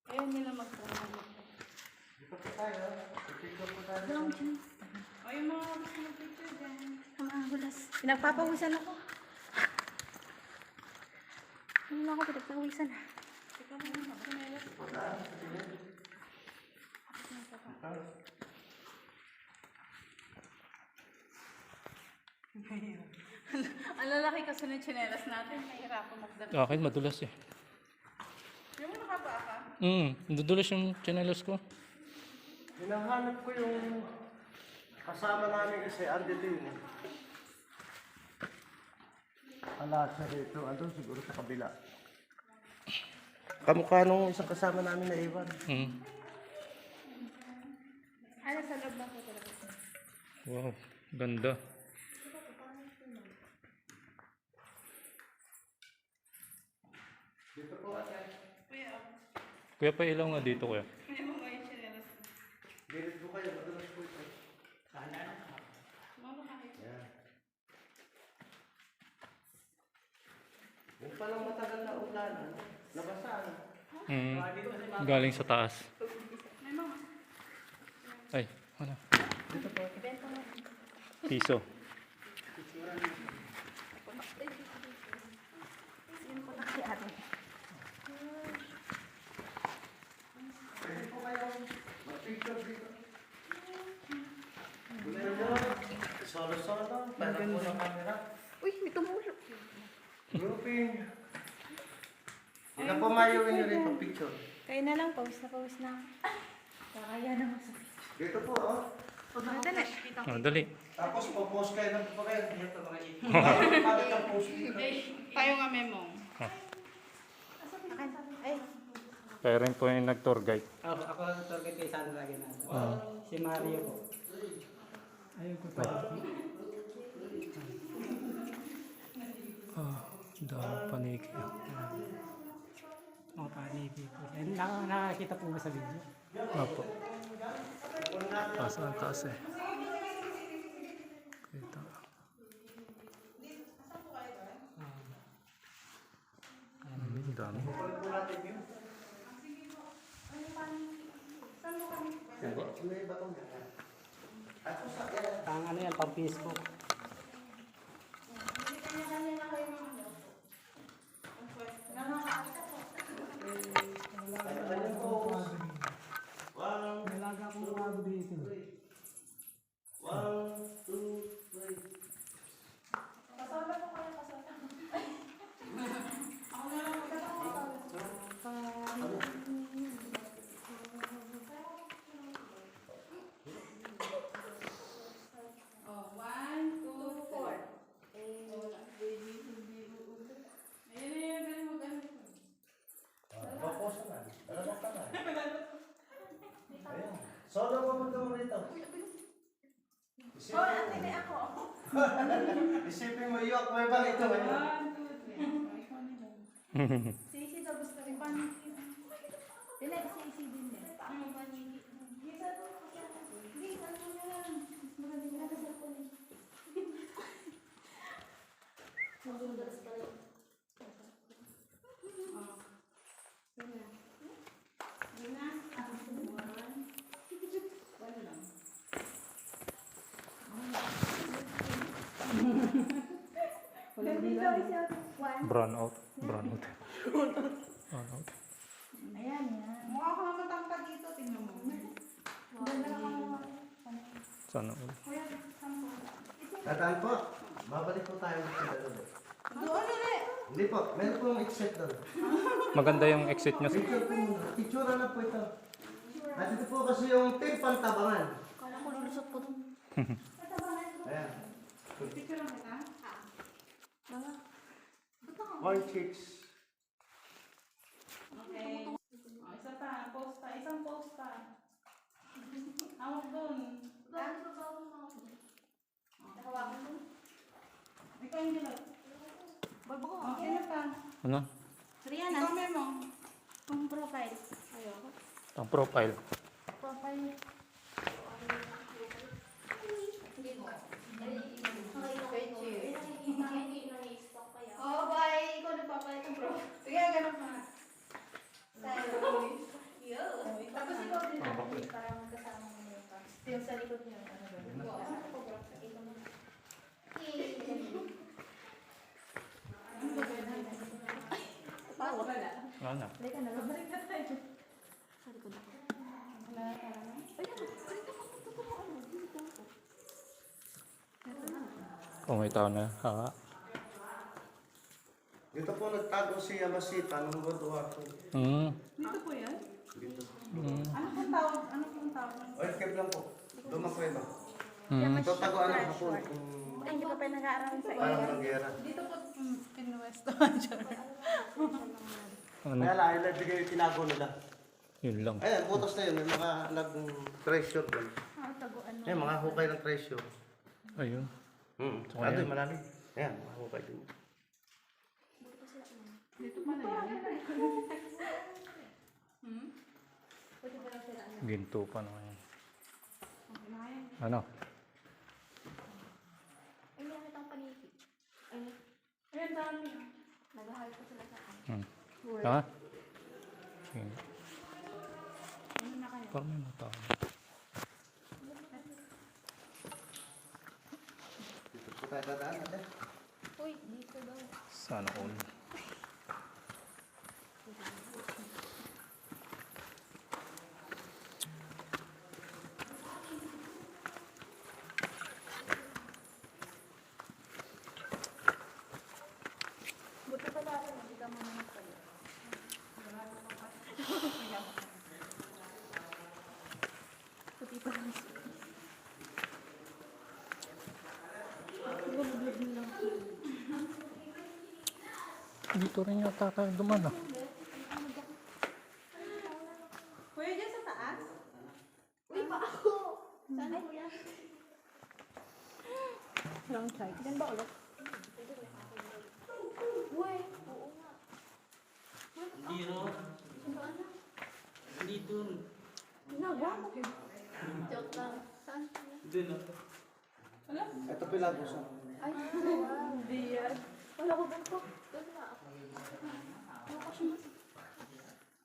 Ayaw nila mag-travel. Dito po tayo. Picture po tayo. O yung mga gusto mag-picture dyan. Ang angulas. Pinagpapawisan ako. Ano ako pinagpapawisan? Ikaw mo yung sinelas. Ang lalaki kasi ng sinelas natin. Mahirapan magdala. Akin madulas eh. Yung mo nakapaa ka? Dudulas yung chanelos ko. Hinahanap ko yung kasama namin kasi andito yun. Ala siya rito. Andun siguro sa kabila. Kamukha nung isang kasama namin na Ivan. Ano sa loob ng photo? Wow, ganda. Dito po ate. Kuya, Kuya pa ilaw nga dito kuya. may mga yung sinelas. Gilid po kayo. Madulas po ito. Mga makakita. Yan. Yung palang matagal na ulan. Nabasaan. Galing sa taas. May mga. Ay, ano? Dito po ate. Piso. Yun ko na si ate. Pwede po kayo mag-picture dito. Gusto nyo? Solo-solo. Para po ng camera. Uy, may tumulog. Grouping. Hindi po mayuin nyo rin pag picture. Kaya na lang, pawis na pawis na. Kakaya naman sa picture. Dito po, oh. Madali. Dali. Tapos po-post kayo ng po kayo. Dito mga ito. Bakit ang post dito? Tayo nga memo. Ay, Kaya rin po yung nag-tour guide. Ako ang target kay Sandra lagi na. Si Mario po. Ayun po pa. Dami paniki. Mga paniki po. Nakakita po ba sa video? Apo. Taas ang taas eh. Kita. Dami. Pang ano yan, pang Facebook. Nalaga ko mga bago dito. 1, 2, 3. Oh, 1, 2, 4. Ayun na yung galing mag-ano. Papost na. Dalawang kamay. Ayan. Solo mo mo rito. Isipin mo, iyok mo ba ito? 1, 2, 3. sisi daw gusto rin paniki. Dili, sisi din din. Paano paniki? Hindi, ano mo lang. Mas maganda nga sa cellphone. Madulas pa rin. Yun na. 1 lang. Brown out. Brown out. Brown out. Ayan, yan. Mukha ko naman tangka dito. Tingnan mo. Sana all. Tataan po. Babalik po tayo sa dalawa. Doon ulit. Hindi po. Meron pong exit doon. Maganda yung exit nyo. Picture po muna. Picture na po ito. At ito po kasi yung team Pantabangan. Kala ko lulusot ko dun. Ayan. Picture lang kita. Mga. One chicks. Okay. Oh, isa pa. Post pa. Isang post pa. Hawak doon. Ikaw yung dilag. Balbo ko. Okay na pa. Ano? Rihanna. Ikaw memo. Ang profile. Ayoko. Ang profile. Profile. Oo, bye. Ikaw nagpapalit ng bro. Sige, ganun pa. Tayo. Babalik na tayo. Sa likod ako. Wala na tayo. Ayun, dito ako, tuturuan mo. Dito ako. Ito na. Oh, may tao na. Ha? Dito po nagtago si Yamasita nung World War II. Dito po yan? Dito. Ano pong tawag? Ano pong tawag? Earthquake lang po. Dumakweba. Mm. Ito taguan ng hapon. Ay, hindi pa pa nag-aaral sa Parang ng gera. Dito po pinwesto. Ano? Kaya lang, ilabigay yung tinago nila. Yun lang. Ayan, butas na yun. May mga nag-treasure doon. taguan mo. Ayan, mga hukay ng treasure. Ayun. So, Ano ayan. yung malalim? Ayan, mga hukay din. Dito pa na yan. Pwede ba lang sila ano? Ginto pa naman yun. Okay na yan. Ano? Ay, meron itong paniki. Ay, Ayan, dami. nag-hire ko sila sa akin. Ha? Sige. Ano na kayo? Parang may mga tao. Dito po tayo dadaan natin. Uy, dito daw. Sana all. Buti pala ako, hindi ka muna pala. Puti pa lang siya. Gulog nila. Dito rin yata tayo duman ah. Kuya, dyan sa taas? Uy, pa ako! Saan po yan? Wrong side. Diyan ba ulit? Uy, oo nga. Zero. Saan na? Hindi dun. Ginagawa mo. Joke lang. Saan yan? Dun o. Wala. Ito pilagusan. Ay, wow. Hindi yan. Wala ko ba ito? Doon na ako.